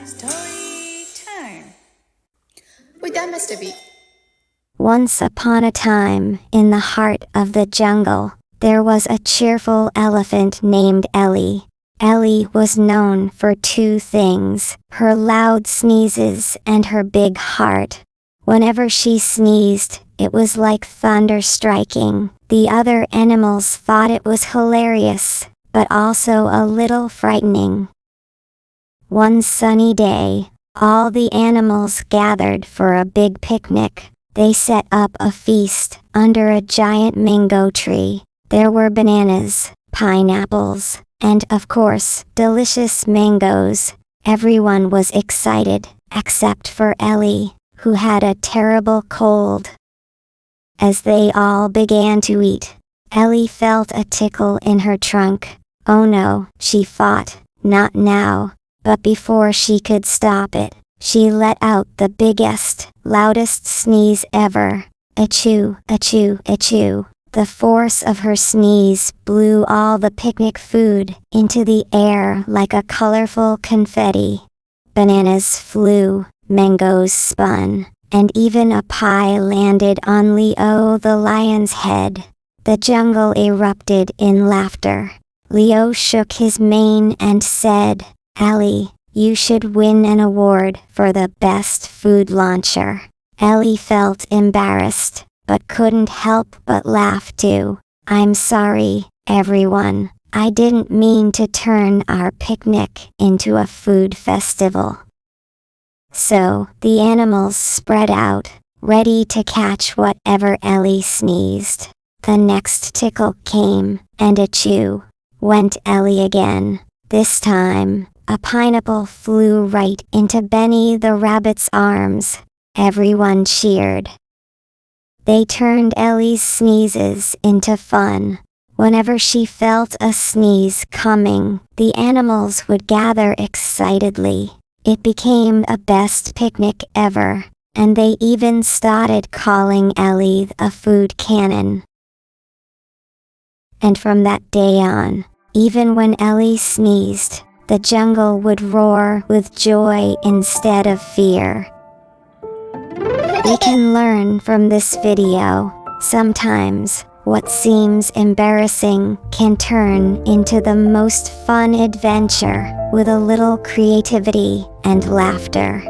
story time. With that, Mr. B. Once upon a time, in the heart of the jungle, there was a cheerful elephant named Ellie. Ellie was known for two things: her loud sneezes and her big heart. Whenever she sneezed, it was like thunder striking. The other animals thought it was hilarious, but also a little frightening. One sunny day, all the animals gathered for a big picnic. They set up a feast under a giant mango tree. There were bananas, pineapples, and of course, delicious mangoes. Everyone was excited, except for Ellie, who had a terrible cold. As they all began to eat, Ellie felt a tickle in her trunk. Oh no, she thought, not now. But before she could stop it, she let out the biggest, loudest sneeze ever. Achoo, achoo, achoo. The force of her sneeze blew all the picnic food into the air like a colorful confetti. Bananas flew, mangoes spun, and even a pie landed on Leo the lion's head. The jungle erupted in laughter. Leo shook his mane and said, "Ellie, you should win an award for the best food launcher." Ellie felt embarrassed, but couldn't help but laugh too. "I'm sorry, everyone. I didn't mean to turn our picnic into a food festival." So, the animals spread out, ready to catch whatever Ellie sneezed. The next tickle came, and achoo, went Ellie again. This time, a pineapple flew right into Benny the rabbit's arms. Everyone cheered. They turned Ellie's sneezes into fun. Whenever she felt a sneeze coming, the animals would gather excitedly. It became a best picnic ever, and they even started calling Ellie a food cannon. And from that day on, even when Ellie sneezed, the jungle would roar with joy instead of fear. We can learn from this video. Sometimes, what seems embarrassing can turn into the most fun adventure with a little creativity and laughter.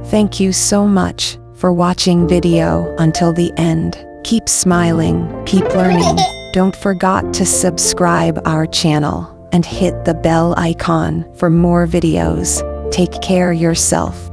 Thank you so much for watching video until the end. Keep smiling, keep learning. Don't forget to subscribe our channel and hit the bell icon for more videos. Take care yourself.